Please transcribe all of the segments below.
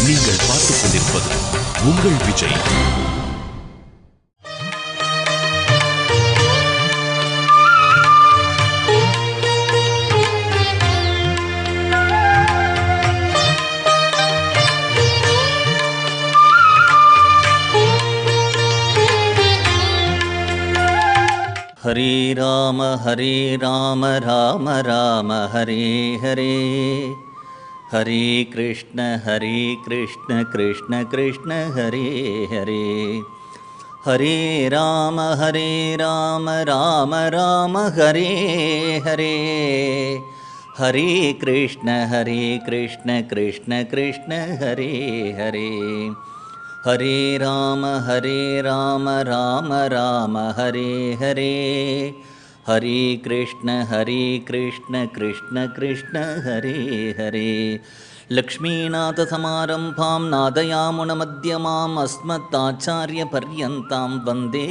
நீங்கள் பார்த்துக் கொண்டிருப்பது உங்கள் விஜய். ஹரே ராம ராம ராம ஹரே ஹரே, ஹரே கிருஷ்ண கிருஷ்ண கிருஷ்ண ஹரே ஹரே, ஹரே ராம ராம ராம ஹரே ஹரே, ஹரே கிருஷ்ண கிருஷ்ண கிருஷ்ண ஹரே ஹரே, ஹரே ராம ராம ராம ஹரே ஹரே, ஹரே கிருஷ்ண கிருஷ்ண கிருஷ்ண ஹரே ஹரே. லக்ஷ்மீநாத சமாரம்பாம் நாதயாமுன மத்யமாம் அஸ்மத்தாச்சாரிய பர்யந்தாம் வந்தே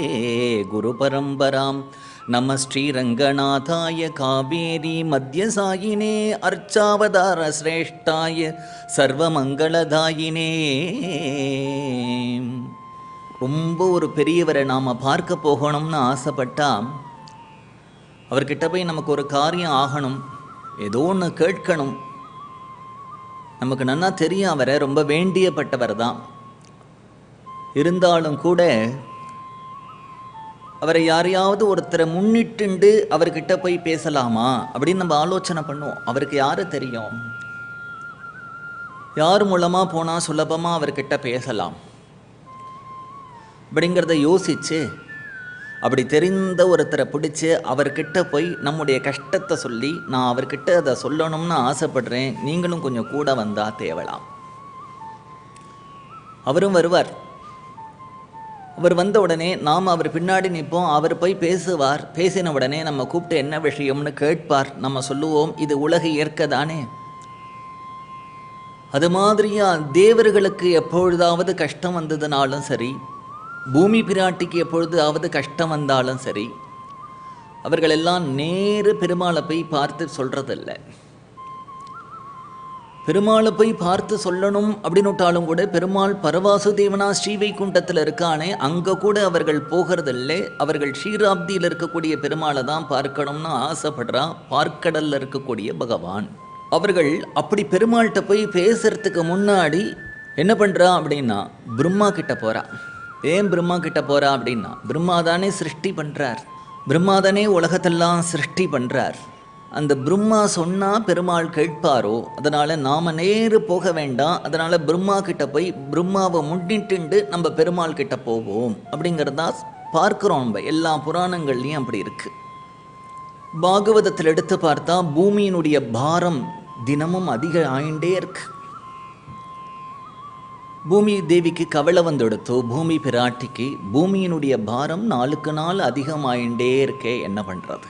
குரு பரம்பராம். நம ஸ்ரீரங்கநாதாய காவேரி மத்யசாயினே அர்ச்சாவதார சிரேஷ்டாய சர்வமங்களதாயினே. ரொம்ப ஒரு பெரியவரை நாம் பார்க்க போகணும்னு ஆசைப்பட்டா அவர்கிட்ட போய் நமக்கு ஒரு காரியம் ஆகணும், ஏதோ ஒன்று கேட்கணும், நமக்கு நன்னா தெரியும் அவரை ரொம்ப வேண்டியப்பட்டவர் தான். இருந்தாலும் கூட அவரை யாரையாவது ஒருத்தரை முன்னிட்டுண்டு அவர்கிட்ட போய் பேசலாமா அப்படின்னு நம்ம ஆலோசனை பண்ணுவோம். அவருக்கு யாரை தெரியும், யார் மூலமாக போனால் சுலபமாக அவர்கிட்ட பேசலாம் அப்படிங்கிறத யோசித்து அப்படி தெரிந்த ஒருத்தரை பிடிச்சி அவர்கிட்ட போய் நம்முடைய கஷ்டத்தை சொல்லி, நான் அவர்கிட்ட அதை சொல்லணும்னு ஆசைப்படுறேன், நீங்களும் கொஞ்சம் கூட வந்தால் தேவலாம். அவரும் வருவார். அவர் வந்த உடனே நாம் அவர் பின்னாடி நிற்போம். அவர் போய் பேசுவார். பேசின உடனே நம்ம கூப்பிட்டு என்ன விஷயம்னு கேட்பார். நம்ம சொல்லுவோம், இது உலக இயற்கை தானே. அது மாதிரியா தேவர்களுக்கு எப்பொழுதாவது கஷ்டம் வந்ததுனாலும் சரி, பூமி பிராட்டிக்கு எப்பொழுதாவது கஷ்டம் வந்தாலும் சரி, அவர்கள் எல்லாம் நேரு பெருமாளை போய் பார்த்து சொல்கிறதில்லை. பெருமாளை போய் பார்த்து சொல்லணும் அப்படின்னுட்டாலும் கூட பெருமாள் பரவாசுதேவனா ஸ்ரீவைகுண்டத்தில் இருக்கானே, அங்கே கூட அவர்கள் போகிறதில்லை. அவர்கள் ஷீராப்தியில் இருக்கக்கூடிய பெருமாளை தான் பார்க்கணும்னு ஆசைப்படுறா, பார்க்கடலில் இருக்கக்கூடிய பகவான். அவர்கள் அப்படி பெருமாள்கிட்ட போய் பேசுறதுக்கு முன்னாடி என்ன பண்ணுறா அப்படின்னா பிரம்மா கிட்ட போகிறா. ஏன் பிரம்மா கிட்ட போகிறா அப்படின்னா, பிரம்மா தானே சிருஷ்டி பண்ணுறார், பிரம்மா தானே உலகத்தெல்லாம் சிருஷ்டி பண்ணுறார். அந்த பிரம்மா சொன்னால் பெருமாள் கேட்பாரோ, அதனால் நாம் நேரு போக வேண்டாம், அதனால் பிரம்மா கிட்ட போய் பிரம்மாவை முன்னிட்டு நம்ம பெருமாள் கிட்ட போவோம் அப்படிங்கிறதா பார்க்குறோம். நம்ம எல்லா புராணங்கள்லையும் அப்படி இருக்குது. பாகவதத்தில் எடுத்து பார்த்தா பூமியினுடைய பாரம் தினமும் அதிக ஆயிண்டே இருக்கு. பூமி தேவிக்கு கவலை வந்துடுத்தோ, பூமி பிராட்டிக்கு பூமியினுடைய பாரம் நாளுக்கு நாள் அதிகமாயிண்டே இருக்கே, என்ன பண்ணுறது?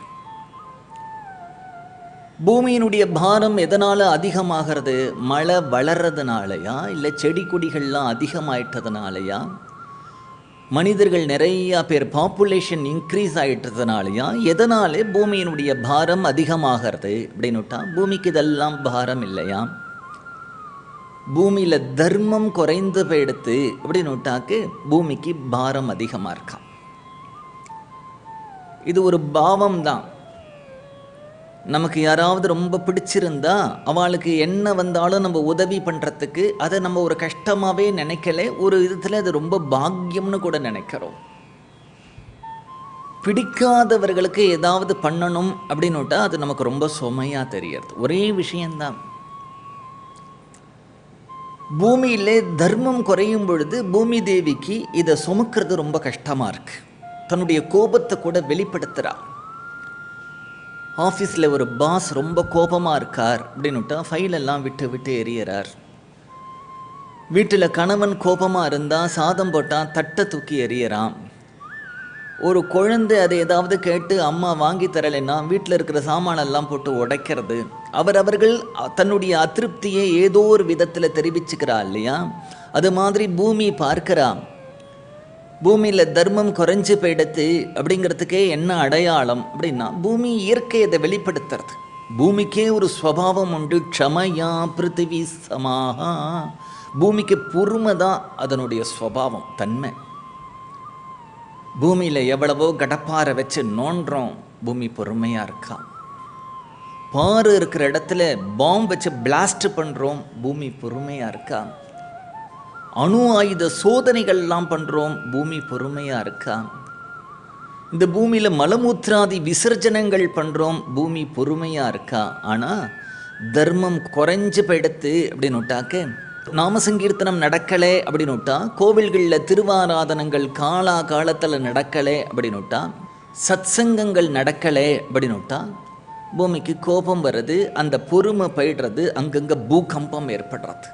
பூமியினுடைய பாரம் எதனால் அதிகமாகிறது? மழை வளர்றதுனாலையா, இல்லை செடி கொடிகள்லாம் அதிகமாயிட்டதுனாலையா, மனிதர்கள் நிறையா பேர் பாப்புலேஷன் இன்க்ரீஸ் ஆகிட்டதுனாலையா, எதனாலே பூமியினுடைய பாரம் அதிகமாகிறது அப்படின்னுட்டா, பூமிக்கு இதெல்லாம் பாரம் இல்லையா, பூமியில் தர்மம் குறைந்து போயிடுத்து அப்படின்னுட்டாக்கு பூமிக்கு பாரம் அதிகமாக இருக்கான். இது ஒரு பாவம் தான். நமக்கு யாராவது ரொம்ப பிடிச்சிருந்தா அவளுக்கு என்ன வந்தாலும் நம்ம உதவி பண்ணுறதுக்கு அதை நம்ம ஒரு கஷ்டமாகவே நினைக்கல, ஒரு விதத்தில் அது ரொம்ப பாக்கியம்னு கூட நினைக்கிறோம். பிடிக்காதவர்களுக்கு ஏதாவது பண்ணணும் அப்படின்னுட்டா அது நமக்கு ரொம்ப சுமையாக தெரியறது. ஒரே விஷயந்தான், பூமியிலே தர்மம் குறையும் பொழுது பூமி தேவிக்கு இதை சுமக்கிறது ரொம்ப கஷ்டமாக இருக்கு. தன்னுடைய கோபத்தை கூட வெளிப்படுத்துகிறா. ஆஃபீஸில் ஒரு பாஸ் ரொம்ப கோபமாக இருக்கார் அப்படின்னுட்டா ஃபைலெல்லாம் விட்டு எறிகிறார். வீட்டில் கணவன் கோபமாக இருந்தால் சாதம் போட்டால் தட்டை தூக்கி எறியறான். ஒரு குழந்தை அதை ஏதாவது கேட்டு அம்மா வாங்கி தரலைன்னா வீட்டில் இருக்கிற சாமானெல்லாம் போட்டு உடைக்கிறது. அவர்கள் தன்னுடைய அதிருப்தியை ஏதோ ஒரு விதத்தில் தெரிவிச்சுக்கிறா இல்லையா? அது மாதிரி பூமி பார்க்கிறா. பூமியில் தர்மம் குறைஞ்சு போயிடுத்து அப்படிங்கிறதுக்கே என்ன அடையாளம் அப்படின்னா, பூமி இயற்கை அதை வெளிப்படுத்துறது. பூமிக்கே ஒரு ஸ்வபாவம் உண்டு. க்ஷமயா பிருத்திவி சமாஹா பூமிக்கு பொறுமை தான் அதனுடைய ஸ்வபாவம், தன்மை. பூமியில் எவ்வளவோ கடப்பாரை வச்சு நோண்டுறோம், பூமி பொறுமையாக இருக்கா. பாரு இருக்கிற இடத்துல பாம்பு வச்சு பிளாஸ்ட் பண்ணுறோம், பூமி பொறுமையாக இருக்கா. அணு ஆயுத சோதனைகள்லாம் பண்ணுறோம், பூமி பொறுமையாக இருக்கா. இந்த பூமியில் மலமூத்திராதி விசர்ஜனங்கள் பண்ணுறோம், பூமி பொறுமையாக இருக்கா. ஆனால் தர்மம் குறைஞ்சு போயிடுத்து அப்படின்னு விட்டாக்க, நாம சங்கீர்த்தனம் நடக்கலை அப்படின்னு விட்டா, கோவில்களில் திருவாராதனங்கள் காலத்தில் நடக்கலை அப்படின்னு விட்டா, சத்சங்கங்கள் நடக்கலை அப்படின்னு விட்டா, பூமிக்கு கோபம் வருது, அந்த பொறுமை போயிடுறது, அங்கங்கே பூகம்பம் ஏற்படுறது,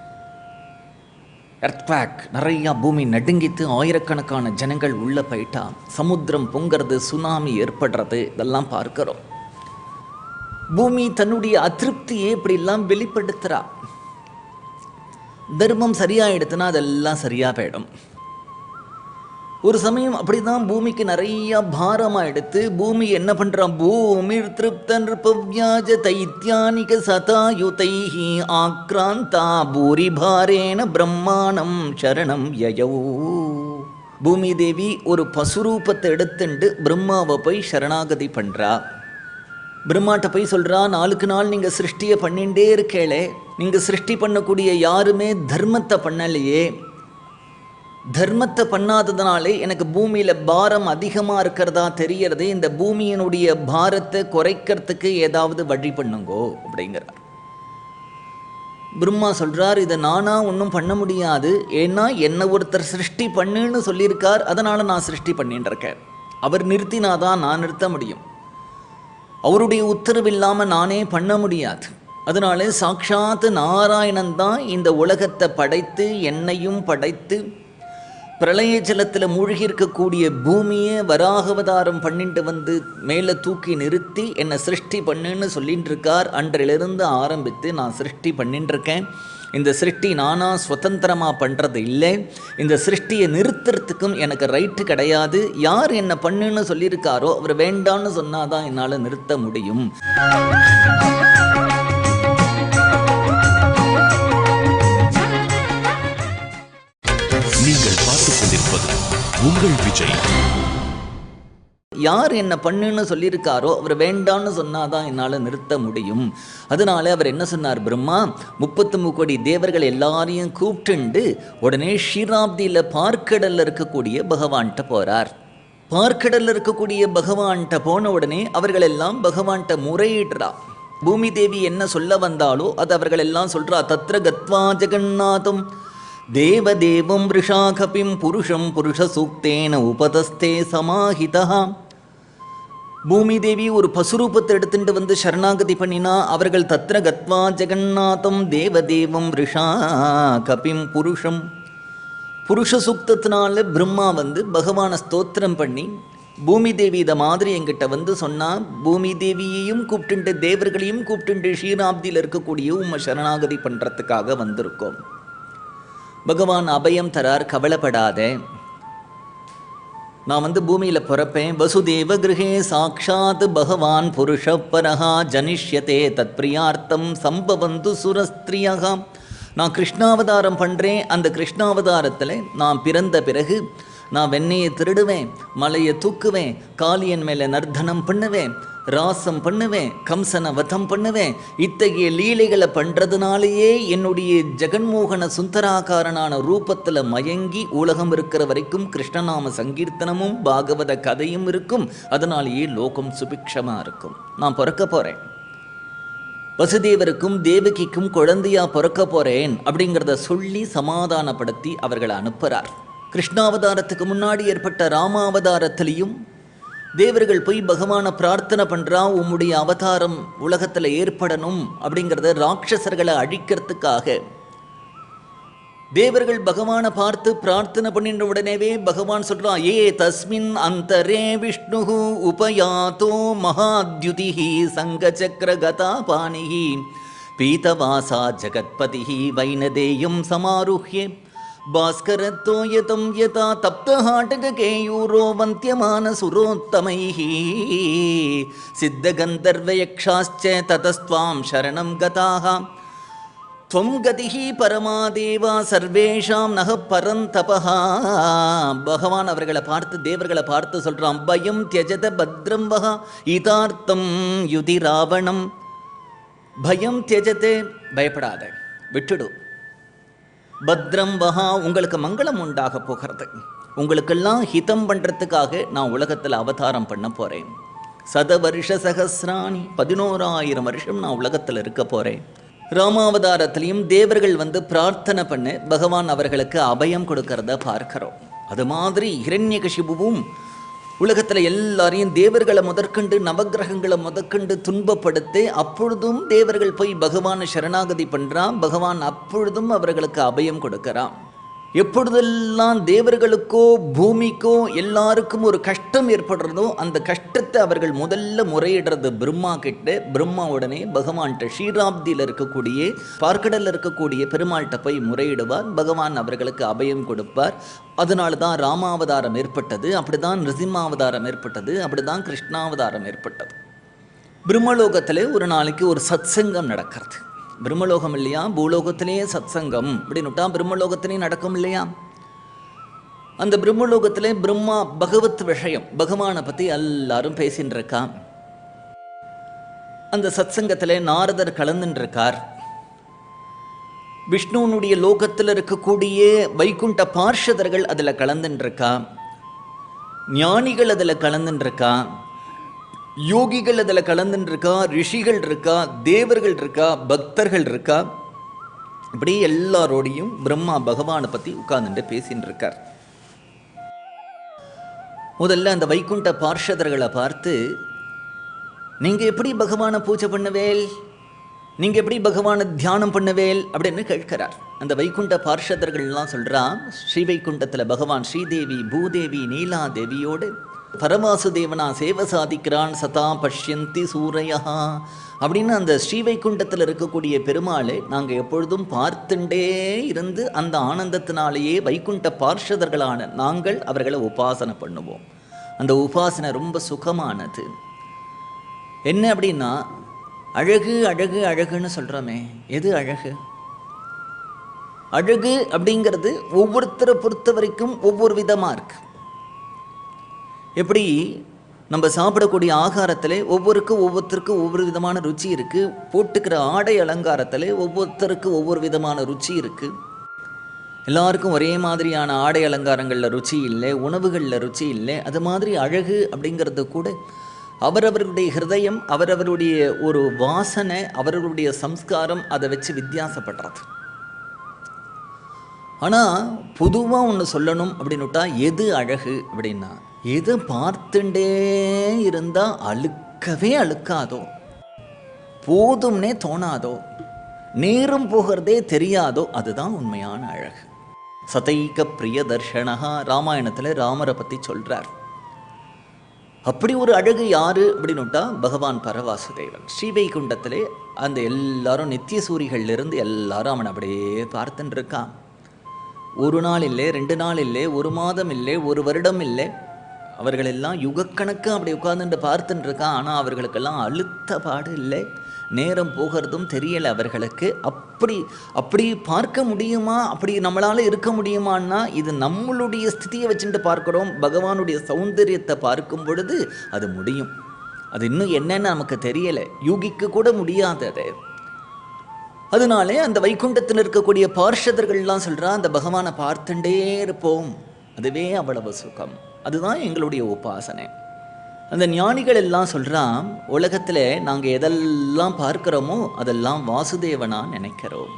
எர்த்குவேக், நிறையா பூமி நடுங்கித்து ஆயிரக்கணக்கான ஜனங்கள் உள்ளே போயிட்டா, சமுத்திரம் பொங்கிறது, சுனாமி ஏற்படுறது, இதெல்லாம் பார்க்கிறோம். பூமி தன்னுடைய அதிருப்தியை இப்படிலாம் வெளிப்படுத்துகிறா. தர்மம் சரியாயிடுத்துனா அதெல்லாம் சரியாக போயிடும். ஒரு சமயம் அப்படி தான் பூமிக்கு நிறையா பாரமாக எடுத்து பூமி என்ன பண்ணுறான், பூமி திருப்தன் ரிபவ்யாஜ தைத்தியானிக சதாயுதைஹி ஆக்ராந்தா பூரி பாரேன பிரம்மாணம் சரணம் யயௌ. பூமி தேவி ஒரு பசுரூபத்தை எடுத்துண்டு பிரம்மாவை போய் சரணாகதி பண்ணுறா. பிரம்மாட்ட போய் சொல்கிறா, நாளுக்கு நாள் நீங்கள் சிருஷ்டியை பண்ணிகிட்டே இருக்கேளே, நீங்கள் சிருஷ்டி பண்ணக்கூடிய யாருமே தர்மத்தை பண்ணலையே, தர்மத்தை பண்ணாததுனாலே எனக்கு பூமியில் பாரம் அதிகமாக இருக்கிறதா தெரியறது, இந்த பூமியினுடைய பாரத்தை குறைக்கிறதுக்கு ஏதாவது வழி பண்ணுங்கோ அப்படிங்கிறார். பிரம்மா சொல்கிறார், இதை நானாக ஒன்றும் பண்ண முடியாது, ஏன்னா என்னை ஒருத்தர் சிருஷ்டி பண்ணுன்னு சொல்லியிருக்கார், அதனால் நான் சிருஷ்டி பண்ணின்னு இருக்கேன். அவர் நிறுத்தினாதான் நான் நிறுத்த முடியும், அவருடைய உத்தரவு இல்லாமல் நானே பண்ண முடியாது. அதனால சாட்சாத்து நாராயணன் தான் இந்த உலகத்தை படைத்து என்னையும் படைத்து பிரளய ஜலத்தில் மூழ்கி இருக்கக்கூடிய பூமியை வராகவதாரம் பண்ணிட்டு வந்து மேலே தூக்கி நிறுத்தி என்னை சிருஷ்டி பண்ணுன்னு சொல்லிட்டு இருக்கார். அன்றிலிருந்து ஆரம்பித்து நான் சிருஷ்டி பண்ணிட்டு இருக்கேன். இந்த சிருஷ்டி நானாக சுதந்திரமாக பண்ணுறது இல்லை, இந்த சிருஷ்டியை நிறுத்துறதுக்கும் எனக்கு ரைட்டு கிடையாது. யார் என்னை பண்ணுன்னு சொல்லியிருக்காரோ அவர் வேண்டான்னு சொன்னாதான் என்னால் நிறுத்த முடியும். நீங்கள் பார்த்துக் கொண்டிருப்பது உங்கள் விஜய். யார் என்ன பண்ணுன்னு சொல்லியிருக்காரோ அவர் வேண்டான்னு சொன்னாதான் என்னால் நிறுத்த முடியும். அதனால அவர் என்ன சொன்னார், பிரம்மா 33 கோடி தேவர்கள் எல்லாரையும் கூப்பிட்டுண்டு உடனே ஷீராப்தியில் பார்க்கடலில் இருக்கக்கூடிய பகவான்கிட்ட போகிறார். பார்க்கடலில் இருக்கக்கூடிய பகவான்கிட்ட போன உடனே அவர்கள் எல்லாம் பகவான்கிட்ட முறையிடுறா. பூமி தேவி என்ன சொல்ல வந்தாலோ அது அவர்கள் எல்லாம் சொல்கிறா. தத்ர கத்வா ஜெகநாதம் தேவதேவம் ரிஷாகபிம் புருஷம் புருஷ சூக்தேன உபதஸ்தே சமாஹிதா. பூமி தேவி ஒரு பசுரூபத்தை எடுத்துட்டு வந்து சரணாகதி பண்ணினா அவர்கள் தத்ர கத்வா ஜெகநாதம் தேவதேவம் ரிஷாகபிம் புருஷம், புருஷ சூக்தத்தினால பிரம்மா வந்து பகவானை ஸ்தோத்திரம் பண்ணி பூமி தேவி இதை மாதிரி எங்கிட்ட வந்து சொன்னால், பூமி தேவியையும் கூப்பிட்டுண்டு தேவர்களையும் கூப்பிட்டுண்டு ஷீராப்தியில் இருக்கக்கூடிய உம்மை சரணாகதி பண்ணுறதுக்காக வந்திருக்கோம். பகவான் அபயம் தரார், கவலைப்படாதே, நான் வந்து பூமியில் பிறப்பேன். வசுதேவ கிரகே சாட்சாத் பகவான் புருஷ பரஹா ஜனிஷ்யதே தத் பிரியார்த்தம் சம்பவந்து சுரஸ்திரியாக. நான் கிருஷ்ணாவதாரம் பண்ணுறேன். அந்த கிருஷ்ணாவதாரத்தில் நான் பிறந்த பிறகு நான் வெண்ணையை திருடுவேன், மலையை தூக்குவேன், காளியன் மேலே நர்த்தனம் பண்ணுவேன், ராசம் பண்ணுவேன், கம்சனை வதம் பண்ணுவேன். இத்தகைய லீலைகளை பண்ணுறதுனாலேயே என்னுடைய ஜெகன்மோகன சுந்தராகாரனான ரூபத்தில் மயங்கி உலகம் இருக்கிற வரைக்கும் கிருஷ்ணநாம சங்கீர்த்தனமும் பாகவத கதையும் இருக்கும். அதனாலேயே லோகம் சுபிக்ஷமாக இருக்கும். நான் பிறக்க போகிறேன், வசுதேவருக்கும் தேவகிக்கும் குழந்தையாக பிறக்க போகிறேன் அப்படிங்கிறத சொல்லி சமாதானப்படுத்தி அவர்களை அனுப்புகிறார். கிருஷ்ணாவதாரத்துக்கு முன்னாடி ஏற்பட்ட ராமாவதாரத்திலையும் தேவர்கள் போய் பகவானை பிரார்த்தனை பண்ணுறா, உம்முடைய அவதாரம் உலகத்தில் ஏற்படணும் அப்படிங்கிறத ராட்சசர்களை அழிக்கிறதுக்காக. தேவர்கள் பகவானை பார்த்து பிரார்த்தனை பண்ணின்ற உடனேவே பகவான் சொல்கிறான், ஏ தஸ்மின் அந்தரே விஷ்ணு உபயாத்தோ மகாத்யுதிஹி சங்கச்சக்கர கதா பாணிஹி பீதவாசா ஜகத்பதிஹி வைனதேயம் சமாருஹ்யே பாஸ்கரத்தோ யதம் யதா தப்தஹாட்டகேயூரோ வந்தியமான சுரோத்தமைஹி சித்தகந்தர்வயக்ஷாஸ்ச ததஸ்த்வாம் சரணம் கதாஹ துவம் கதிஹி பரமாதேவா சர்வேஷாம் நக பரந்தபஹா. பகவான் அவர்களை பார்த்து, தேவர்களை பார்த்து சொல்றான், பயம் தியஜத பத்ரம் வஹா இதார்த்தம் யுதி ராவணம். பயம் தியஜதே, பயப்படாத, விட்டுடு. பத்ரம் வஹா, உங்களுக்கு மங்களம் உண்டாக போகிறது. உங்களுக்கெல்லாம் ஹிதம் பண்ணுறதுக்காக நான் உலகத்தில் அவதாரம் பண்ண போகிறேன். சதவருஷ சகசிராணி, 11,000 வருஷம் நான் உலகத்தில் இருக்க போகிறேன். ராமாவதாரத்திலையும் தேவர்கள் வந்து பிரார்த்தனை பண்ண பகவான் அவர்களுக்கு அபயம் கொடுக்கறத பார்க்கிறோம். அது மாதிரி ஹிரண்யகசிபுவும் உலகத்தில் எல்லாரையும் தேவர்களை முதற்கண்டு நவகிரகங்களை முதற்கண்டு துன்பப்படுத்தி அப்பொழுதும் தேவர்கள் போய் பகவானை சரணாகதி பண்ணுறான். பகவான் அப்பொழுதும் அவர்களுக்கு அபயம் கொடுக்கறான். எப்பொழுதெல்லாம் தேவர்களுக்கோ பூமிக்கோ எல்லாருக்கும் ஒரு கஷ்டம் ஏற்படுறதோ அந்த கஷ்டத்தை அவர்கள் முதல்ல முறையிடுறது பிரம்மா கிட்ட. பிரம்மா உடனே பகவான்கிட்ட ஷீராப்தியில் இருக்கக்கூடிய பார்க்கடலில் இருக்கக்கூடிய பெருமாள்கிட்ட போய் முறையிடுவார். பகவான் அவர்களுக்கு அபயம் கொடுப்பார். அதனால தான் ராமாவதாரம் ஏற்பட்டது, அப்படி தான் நிருசிம்மாவதாரம் ஏற்பட்டது, அப்படி தான் கிருஷ்ணாவதாரம் ஏற்பட்டது. பிரம்மலோகத்தில் ஒரு நாளைக்கு ஒரு சத்சங்கம் நடக்கிறது. பிரம்மலோகம் இல்லையா, பூலோகத்திலேயே சத்சங்கம் அப்படின்னுட்டா பிரம்மலோகத்திலேயே நடக்கும் இல்லையா. அந்த பிரம்மலோகத்திலே பிரம்மா பகவத் விஷயம், பகவானை பற்றி எல்லாரும் பேசின்னு இருக்கா. அந்த சத்சங்கத்தில் நாரதர் கலந்துருக்கார். விஷ்ணுவனுடைய லோகத்தில் இருக்கக்கூடிய வைகுண்ட பார்ஷதர்கள் அதில் கலந்துருக்கா. ஞானிகள் அதில் கலந்துருக்கா. யோகிகள் அதில் கலந்துருக்கா. ரிஷிகள் இருக்கா, தேவர்கள் இருக்கா, பக்தர்கள் இருக்கா. இப்படி எல்லாரோடையும் பிரம்மா பகவானை பற்றி உட்கார்ந்துட்டு பேசின்னு இருக்கார். முதல்ல அந்த வைகுண்ட பார்ஷதர்களை பார்த்து, நீங்கள் எப்படி பகவானை பூஜை பண்ணுவேல், நீங்கள் எப்படி பகவானை தியானம் பண்ணுவேல் அப்படின்னு கேட்கிறார். அந்த வைகுண்ட பார்ஷதர்கள்லாம் சொல்கிறா, ஸ்ரீவைகுண்டத்தில் பகவான் ஸ்ரீதேவி பூதேவி நீலா தேவியோடு பரவாசுதேவனா சேவை சாதிக்கிறான். சதா பஷ்யந்தி சூரையா அப்படின்னு அந்த ஸ்ரீவைகுண்டத்தில் இருக்கக்கூடிய பெருமாளை நாங்கள் எப்பொழுதும் பார்த்துட்டே இருந்து அந்த ஆனந்தத்தினாலேயே வைகுண்ட பார்ஷதர்களான நாங்கள் அவர்களை உபாசனை பண்ணுவோம். அந்த உபாசனை ரொம்ப சுகமானது. என்ன அப்படின்னா, அழகு அழகு அழகுன்னு சொல்கிறோமே, எது அழகு? அழகு அப்படிங்கிறது ஒவ்வொருத்தரை பொறுத்த வரைக்கும் ஒவ்வொரு விதமாக இருக்குது. எப்படி நம்ம சாப்பிடக்கூடிய ஆகாரத்தில் ஒவ்வொருத்தருக்கும் ஒவ்வொரு விதமான ருச்சி இருக்குது. போட்டுக்கிற ஆடை அலங்காரத்தில் ஒவ்வொருத்தருக்கும் ஒவ்வொரு விதமான ருச்சி இருக்குது. எல்லாருக்கும் ஒரே மாதிரியான ஆடை அலங்காரங்களில் ருச்சி இல்லை, உணவுகளில் ருச்சி இல்லை. அது மாதிரி அழகு அப்படிங்கிறது கூட அவரவருடைய ஹிருதயம், அவரவருடைய ஒரு வாசனை, அவரவருடைய சம்ஸ்காரம், அதை வச்சு வித்தியாசப்படுறது. ஆனால் பொதுவாக ஒன்று சொல்லணும் அப்படின்னுட்டா, எது அழகு அப்படின்னா, எதை பார்த்துட்டே இருந்தால் அழுக்கவே அழுக்காதோ, போதும்னே தோணாதோ, நேரம் போகிறதே தெரியாதோ, அதுதான் உண்மையான அழகு. சதைக பிரிய தர்ஷனஹா, ராமாயணத்தில் ராமரை பற்றி சொல்கிறார். அப்படி ஒரு அழகு யாரு அப்படின்னுட்டா பகவான் பரவாசுதேவன். ஸ்ரீவைகுண்டத்திலே அந்த எல்லாரும் நித்திய சூரிகள்லேருந்து எல்லாரும் அவனை அப்படியே பார்த்துட்டு இருக்கான். ஒரு நாள் இல்லை, 2 நாள் இல்லை, 1 மாதம் இல்லை, 1 வருடம் இல்லை, அவர்களெல்லாம் யுகக்கணக்கு அப்படி உட்கார்ந்துட்டு பார்த்துட்டு இருக்கான். ஆனால் அவர்களுக்கெல்லாம் அழுத்த பாடு இல்லை, நேரம் போகிறதும் தெரியலை அவர்களுக்கு. அப்படி பார்க்க முடியுமா, அப்படி நம்மளால் இருக்க முடியுமான்னா, இது நம்மளுடைய ஸ்திதியை வச்சுட்டு பார்க்குறோம். பகவானுடைய சௌந்தரியத்தை பார்க்கும் பொழுது அது முடியும். அது இன்னும் என்னன்னு நமக்கு தெரியலை, யூகிக்க கூட முடியாதது. அதனாலே அந்த வைகுண்டத்தில் இருக்கக்கூடிய பார்ஷதர்கள்லாம் சொல்கிறா, அந்த பகவானை பார்த்துட்டே இருப்போம், அதுவே அவ்வளவு சுகம், அதுதான் எங்களுடைய உபாசனை. அந்த ஞானிகள் எல்லாம் சொல்கிறான், உலகத்தில் நாங்கள் எதெல்லாம் பார்க்குறோமோ அதெல்லாம் வாசுதேவனா நினைக்கிறோம்.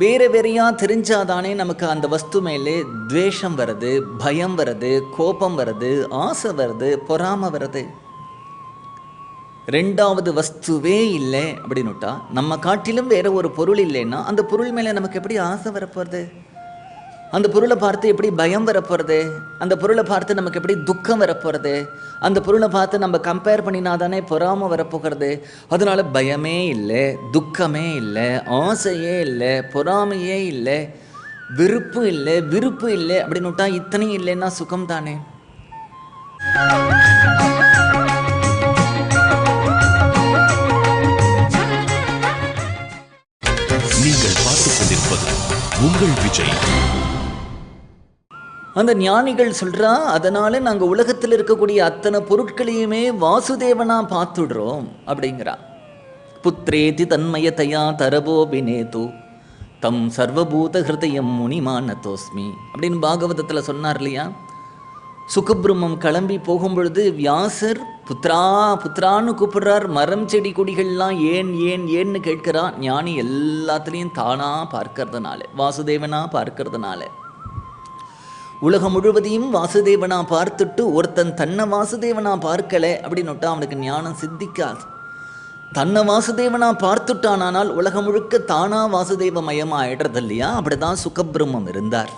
வேறு வேறையாக தெரிஞ்சாதானே நமக்கு அந்த வஸ்து மேலே துவேஷம் வருது, பயம் வருது, கோபம் வருது, ஆசை வருது, பொறாமை வருது. 2வது வஸ்துவே இல்லை அப்படின்னுட்டா, நம்ம காட்டிலும் வேறு ஒரு பொருள் இல்லைன்னா அந்த பொருள் மேலே நமக்கு எப்படி ஆசை வரப்போகிறது? அந்த பொருளை பார்த்து எப்படி பயம் வரப்போகிறது? அந்த பொருளை பார்த்து நமக்கு எப்படி துக்கம் வரப்போகிறது? அந்த பொருளை பார்த்து நம்ம கம்பேர் பண்ணினா தானே பொறாமை வரப்போகிறது. அதனால் பயமே இல்லை, துக்கமே இல்லை, ஆசையே இல்லை, பொறாமையே இல்லை, விருப்பு இல்லை அப்படின்னுட்டா இத்தனையும் இல்லைன்னா சுகம் தானே. நீங்கள் பார்த்துக் கொண்டிருப்பது உங்கள் விஜய். அந்த ஞானிகள் சொல்றா, அதனால நாங்க உலகத்தில் இருக்கக்கூடிய அத்தனை பொருட்களையுமே வாசுதேவனா பார்த்துடுறோம் அப்படிங்கிறா. புத்திரேதி தன்மயதையா தரபோபினேது தம் சர்வபூத ஹிருதயம் முனிமானதோஸ்மி அப்படின்னு பாகவதத்தில் சொன்னார் இல்லையா. சுகபிரம்மம் கிளம்பி போகும் பொழுது வியாசர் புத்ரா புத்ரான்னு கூப்பிடுறார். மரம் செடி கொடிகள்லாம் ஏன் ஏன் ஏன்னு கேட்கிறா. ஞானி எல்லாத்துலேயும் தானா பார்க்கறதுனால, வாசுதேவனா பார்க்கறதுனால, உலகம் முழுவதையும் வாசுதேவனா பார்த்துட்டு ஒருத்தன் தன்னை வாசுதேவனா பார்க்கலை அப்படின்னுட்டா அவனுக்கு ஞானம் சித்திக்காது. தன்னை வாசுதேவனா பார்த்துட்டானால் உலகம் முழுக்க தானா வாசுதேவ மயமாயிடுறது இல்லையா. அப்படிதான் சுகபிரம்மம் இருந்தார்.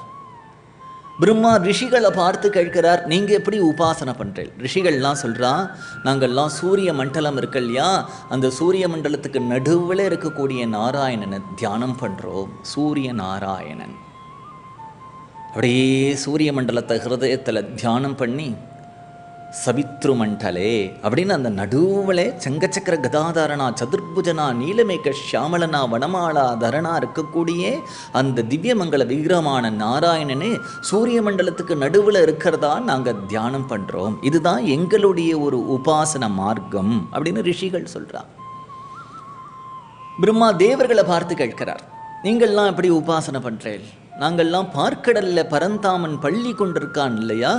பிரம்மா ரிஷிகளை பார்த்து கேட்கிறார், நீங்கள் எப்படி உபாசனை பண்ணுறீள்? ரிஷிகள்லாம் சொல்கிறா, நாங்கள்லாம் சூரிய மண்டலம் இருக்கு இல்லையா, அந்த சூரிய மண்டலத்துக்கு நடுவில் இருக்கக்கூடிய நாராயணனை தியானம் பண்ணுறோம். சூரிய நாராயணன் அப்படியே சூரிய மண்டலத்தை ஹிருதயத்தில் தியானம் பண்ணி சவித்ரு மண்டலே அப்படின்னு அந்த நடுவில் செங்கச்சக்கர கதாதாரணா சதுர்புஜனா நீலமேக ஷியாமலனா வனமாலா தரணா இருக்கக்கூடிய அந்த திவ்யமங்கல விக்கிரமான நாராயணனே சூரிய மண்டலத்துக்கு நடுவில் இருக்கிறதா நாங்கள் தியானம் பண்ணுறோம். இதுதான் எங்களுடைய ஒரு உபாசன மார்க்கம் அப்படின்னு ரிஷிகள் சொல்கிறார். பிரம்மா தேவர்களை பார்த்து கேட்கிறார், நீங்கள்லாம் எப்படி உபாசனை பண்ணுறேன்? நாங்கள்லாம் பார்க்கடலில் பரந்தாமன் பள்ளி கொண்டிருக்கான் இல்லையா,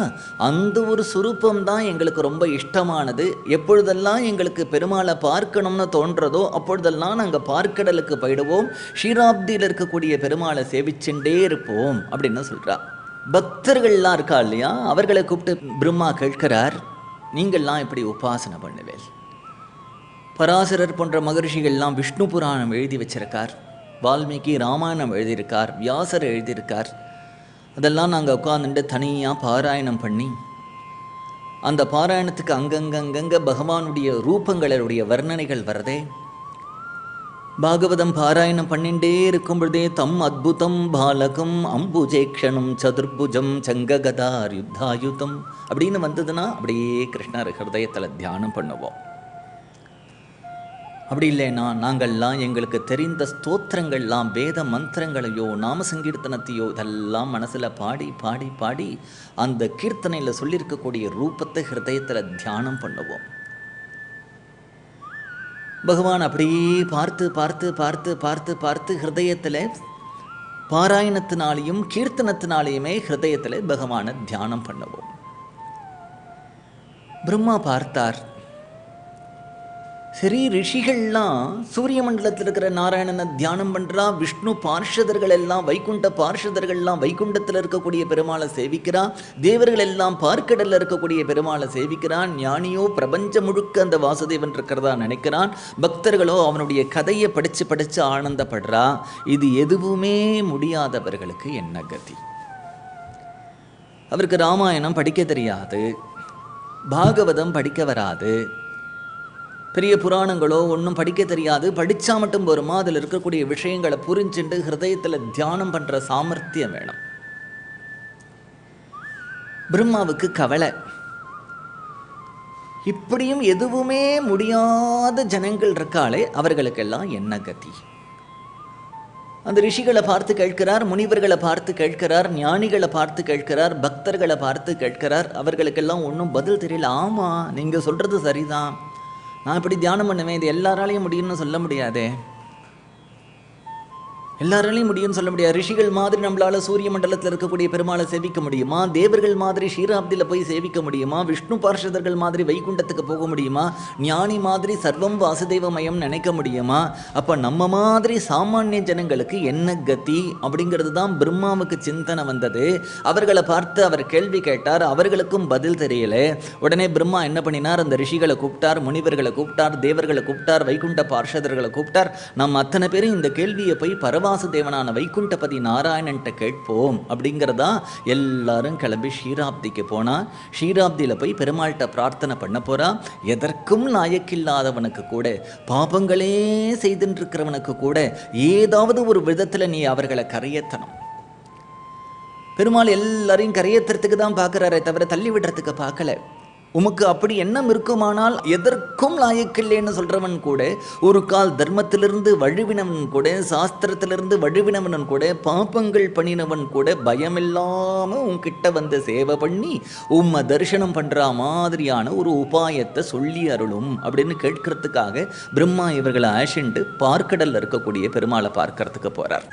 அந்த ஒரு சுரூபம் தான் எங்களுக்கு ரொம்ப இஷ்டமானது. எப்பொழுதெல்லாம் எங்களுக்கு பெருமாளை பார்க்கணும்னு தோன்றதோ அப்பொழுதெல்லாம் நாங்கள் பார்க்கடலுக்கு போயிடுவோம், ஷீராப்தியில் இருக்கக்கூடிய பெருமாளை சேவிச்சுட்டே இருப்போம் அப்படின்னு சொல்கிறா. பக்தர்கள்லாம் இருக்கா இல்லையா, அவர்களை கூப்பிட்டு பிரம்மா கேட்கிறார், நீங்கள்லாம் எப்படி உபாசனை பண்ணுவேன்? பராசரர் போன்ற மகர்ஷிகள்லாம் விஷ்ணு புராணம் எழுதி வச்சிருக்கார், வால்மீகி ராமாயணம் எழுதியிருக்கார், வியாசர் எழுதியிருக்கார். அதெல்லாம் நாங்கள் உட்காந்துட்டு தனியாக பாராயணம் பண்ணி அந்த பாராயணத்துக்கு அங்கங்கங்கங்க பகவானுடைய ரூபங்களுடைய வர்ணனைகள் வரதே. பாகவதம் பாராயணம் பண்ணிகிட்டே இருக்கும் பொழுதே தம் அத்புதம் பாலகம் அம்புஜேக்ஷணம் சதுர்புஜம் சங்ககதார் யுத்தாயுதம் அப்படின்னு வந்ததுன்னா அப்படியே கிருஷ்ணர் ஹிருதயத்தில் தியானம் பண்ணுவோம். அப்படி இல்லைன்னா நாங்கள்லாம் எங்களுக்கு தெரிந்த ஸ்தோத்திரங்கள்லாம் வேத மந்திரங்களையோ நாம சங்கீர்த்தனத்தையோ இதெல்லாம் மனசில் பாடி பாடி பாடி அந்த கீர்த்தனையில் சொல்லியிருக்கக்கூடிய ரூபத்தை ஹிருதயத்தில் தியானம் பண்ணுவோம். பகவான் அப்படியே பார்த்து பார்த்து பார்த்து பார்த்து பார்த்து ஹிருதயத்தில் பாராயணத்தினாலேயும் கீர்த்தனத்தினாலேயுமே ஹிருதயத்தில் பகவானை தியானம் பண்ணுவோம். பிரம்மா பார்த்தார், சரி ரிஷிகள்லாம் சூரிய மண்டலத்தில் இருக்கிற நாராயணனை தியானம் பண்ணுறா, விஷ்ணு பார்ஷதர்கள் எல்லாம் வைகுண்ட பார்ஷதர்கள்லாம் வைகுண்டத்தில் இருக்கக்கூடிய பெருமாளை சேவிக்கிறா, தேவர்கள் எல்லாம் பார்க்கடலில் இருக்கக்கூடிய பெருமாளை சேவிக்கிறான், ஞானியோ பிரபஞ்சம் முழுக்க அந்த வாசுதேவன் இருக்கிறதா நினைக்கிறான், பக்தர்களோ அவனுடைய கதையை படித்து படித்து ஆனந்தப்படுறா. இது எதுவுமே முடியாதவர்களுக்கு என்ன கதி? அவருக்கு ராமாயணம் படிக்க தெரியாது, பாகவதம் படிக்க வராது, பெரிய புராணங்களோ ஒன்றும் படிக்க தெரியாது, படித்தா மட்டும் வருமா, அதில் இருக்கக்கூடிய விஷயங்களை புரிஞ்சுட்டு ஹிருதயத்தில் தியானம் பண்ணுற சாமர்த்தியம் வேணும். பிரம்மாவுக்கு கவலை, இப்படியும் எதுவுமே முடியாத ஜனங்கள் இருக்காளே, அவர்களுக்கெல்லாம் என்ன கதி? அந்த ரிஷிகளை பார்த்து கேட்கிறார், முனிவர்களை பார்த்து கேட்கிறார், ஞானிகளை பார்த்து கேட்கிறார், பக்தர்களை பார்த்து கேட்கிறார். அவர்களுக்கெல்லாம் ஒன்றும் பதில் தெரியல. ஆமாம், நீங்கள் சொல்கிறது சரிதான், நான் இப்படி தியானம் பண்ணுவேன், இது எல்லாராலையும் முடியும்னு சொல்ல முடியாதே, எல்லாராலையும் முடியும்னு சொல்ல முடியாது. ரிஷிகள் மாதிரி நம்மளால சூரிய மண்டலத்தில் இருக்கக்கூடிய பெருமாளை சேவிக்க முடியுமா? தேவர்கள் மாதிரி ஷீராப்தியில் போய் சேவிக்க முடியுமா? விஷ்ணு பார்ஷதர்கள் மாதிரி வைகுண்டத்துக்கு போக முடியுமா? ஞானி மாதிரி சர்வம் வாசுதேவமயம் நினைக்க முடியுமா? அப்போ நம்ம மாதிரி சாமானிய ஜனங்களுக்கு என்ன கதி அப்படிங்கிறது தான் பிரம்மாவுக்கு சிந்தனை வந்தது. அவர்களை பார்த்து அவர் கேள்வி கேட்டார், அவர்களுக்கும் பதில் தெரியல. உடனே பிரம்மா என்ன பண்ணினார், அந்த ரிஷிகளை கூப்பிட்டார், முனிவர்களை கூப்பிட்டார், தேவர்களை கூப்பிட்டார், வைகுண்ட பார்ஷதர்களை கூப்பிட்டார். நம்ம அத்தனை பேரும் இந்த கேள்வியை போய் வாசுதேவனான வைகுண்டபதி நாராயணன்ட்ட கேட்போம் அப்படிங்கிறதா எல்லாரும் கிளம்பி ஷீராப்திக்கு போனா. ஷீராப்தியில் போய் பெருமாள்கிட்ட பிரார்த்தனை பண்ண போறா. எதற்கும் லாயக்கில்லாதவனுக்கு கூட, பாபங்களே செய்துட்டு இருக்கிறவனுக்கு கூட ஏதாவது ஒரு விதத்தில் நீ அவர்களை கரையேற்றணும். பெருமாள் எல்லாரையும் கரையேற்றுறதுக்கு தான் பார்க்குறாரே தவிர தள்ளி விடுறதுக்கு பார்க்கல. உமக்கு அப்படி எண்ணம் இருக்குமானால் எதற்கும் லாயக்கில்லைன்னு சொல்கிறவன் கூட, ஒரு கால் தர்மத்திலிருந்து வழுவினவன் கூட, சாஸ்திரத்திலிருந்து வழுவினவன் கூட, பாப்பங்கள் பண்ணினவன் கூட பயமில்லாமல் உன்கிட்ட வந்து சேவை பண்ணி உம்மை தரிசனம் பண்ணுற மாதிரியான ஒரு உபாயத்தை சொல்லி அருளும் அப்படின்னு கேட்கறதுக்காக பிரம்மா இவர்களை ஆஷிண்டு பார்க்கடலில் இருக்கக்கூடிய பெருமாளை பார்க்கறதுக்கு போகிறார்.